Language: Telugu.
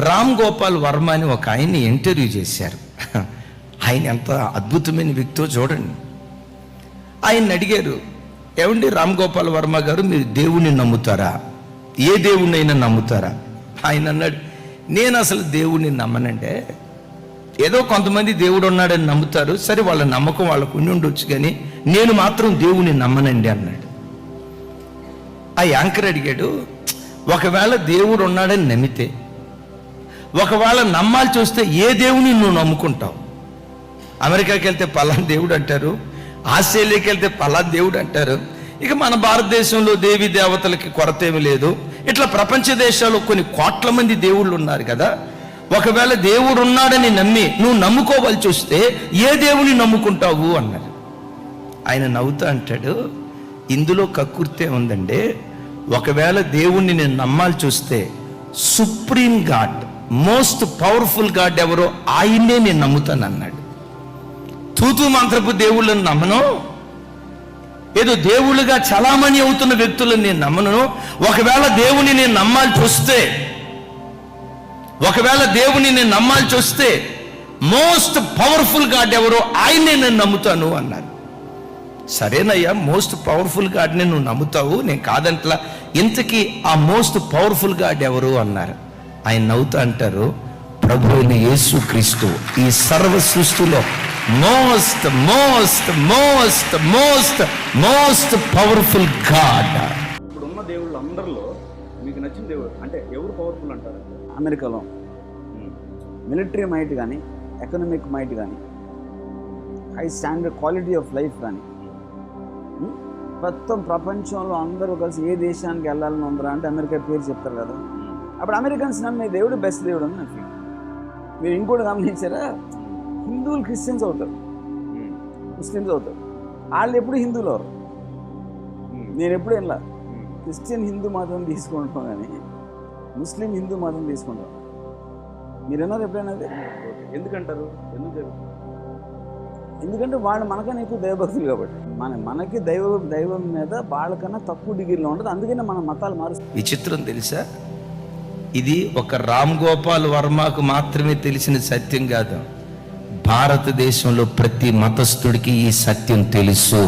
రామ్ గోపాల్ వర్మ అని ఒక ఆయన్ని ఇంటర్వ్యూ చేశారు. ఆయన ఎంత అద్భుతమైన వ్యక్తో చూడండి. ఆయన్ని అడిగారు, ఏమండి రామ్ గోపాల్ వర్మ గారు, మీరు దేవుణ్ణి నమ్ముతారా? ఏ దేవుణ్ణైనా నమ్ముతారా? ఆయన అన్నాడు, నేను అసలు దేవుణ్ణి నమ్మనంటే. ఏదో కొంతమంది దేవుడు ఉన్నాడని నమ్ముతారు, సరే వాళ్ళ నమ్మకం వాళ్ళకు ఉండి ఉండొచ్చు, కానీ నేను మాత్రం దేవుణ్ణి నమ్మనండి అన్నాడు. ఆ యాంకర్ అడిగాడు, ఒకవేళ దేవుడు ఉన్నాడని నమ్మితే, ఒకవేళ నమ్మాల్సి వస్తే ఏ దేవుని నువ్వు నమ్ముకుంటావు? అమెరికాకి వెళ్తే పలానా దేవుడు అంటారు, ఆస్ట్రేలియాకి వెళ్తే పలానా దేవుడు అంటారు. ఇక మన భారతదేశంలో దేవీ దేవతలకి కొరత ఏమి లేదు. ఇట్లా ప్రపంచ దేశాల్లో కొన్ని కోట్ల మంది దేవుళ్ళు ఉన్నారు కదా. ఒకవేళ దేవుడు ఉన్నాడని నమ్మి నువ్వు నమ్ముకోవాల్సి వస్తే ఏ దేవుని నమ్ముకుంటావు అన్నారు. ఆయన నవ్వుతా అంటాడు, ఇందులో కక్కుర్తే ఉందండి. ఒకవేళ దేవుణ్ణి నేను నమ్మాల్సి వస్తే supreme God, most powerful God ఎవరో ఆయన్నే నేను నమ్ముతాను అన్నాడు. తూతూ మంత్రపు దేవుళ్ళని నమ్మను, ఏదో దేవుళ్ళుగా చలామణి అవుతున్న వ్యక్తులను నేను నమ్మను. ఒకవేళ దేవుని నేను నమ్మాల్సి వస్తే, ఒకవేళ దేవుని నేను నమ్మాల్సి వస్తే మోస్ట్ పవర్ఫుల్ గాడ్ ఎవరో ఆయన్నే నేను నమ్ముతాను అన్నారు. సరేనయ్యా, మోస్ట్ పవర్ఫుల్ గాడ్ని నువ్వు నమ్ముతావు, నేను కాదంట్లా. ఇంతకీ ఆ మోస్ట్ పవర్ఫుల్ గాడ్ ఎవరు అన్నారు. ఆయన నవ్వుతా అంటారు, ప్రభు అయిన యేసు క్రీస్తు ఈ సర్వ సృష్టిలో most most most most most powerful God. ఇప్పుడు ఉన్న దేవుళ్ళు అందరిలో మీకు నచ్చిన దేవుడు అంటే ఎవరు పవర్ఫుల్ అంటారు? అమెరికాలో మిలిటరీ మైట్ కానీ, ఎకనామిక్ మైట్ కానీ, high standard quality of life కానీ, మొత్తం ప్రపంచంలో అందరూ కలిసి ఏ దేశానికి వెళ్ళాలని ఉందరా అంటే అమెరికా పేరు చెప్తారు కదా. అప్పుడు అమెరికన్స్ నమ్మే దేవుడు బెస్ట్ దేవుడు అని నాకు. మీరు ఇంకోటి గమనించారా, హిందువులు క్రిస్టియన్స్ అవుతారు, ముస్లిమ్స్ అవుతారు. వాళ్ళు ఎప్పుడు హిందువులు అవరు. నేను ఎప్పుడు వెళ్ళా క్రిస్టియన్ హిందూ మతం తీసుకుంటాం కానీ ముస్లిం హిందూ మతం తీసుకుంటాం. మీరు విన్నారు ఎప్పుడైనా? ఎందుకంటారు? ఎందుకంటే వాళ్ళు మనకన్నా ఎక్కువ దైవభక్తులు కాబట్టి. మనకి దైవం మీద వాళ్ళకన్నా తక్కువ డిగ్రీలో ఉంటుంది. అందుకనే మన మతాలు మారుస్తాయి. విచిత్రం తెలుసా, ఇది ఒక రామ్ గోపాల్ వర్మకు మాత్రమే తెలిసిన సత్యం కాదు. భారతదేశంలో ప్రతి మతస్థుడికి ఈ సత్యం తెలుసు.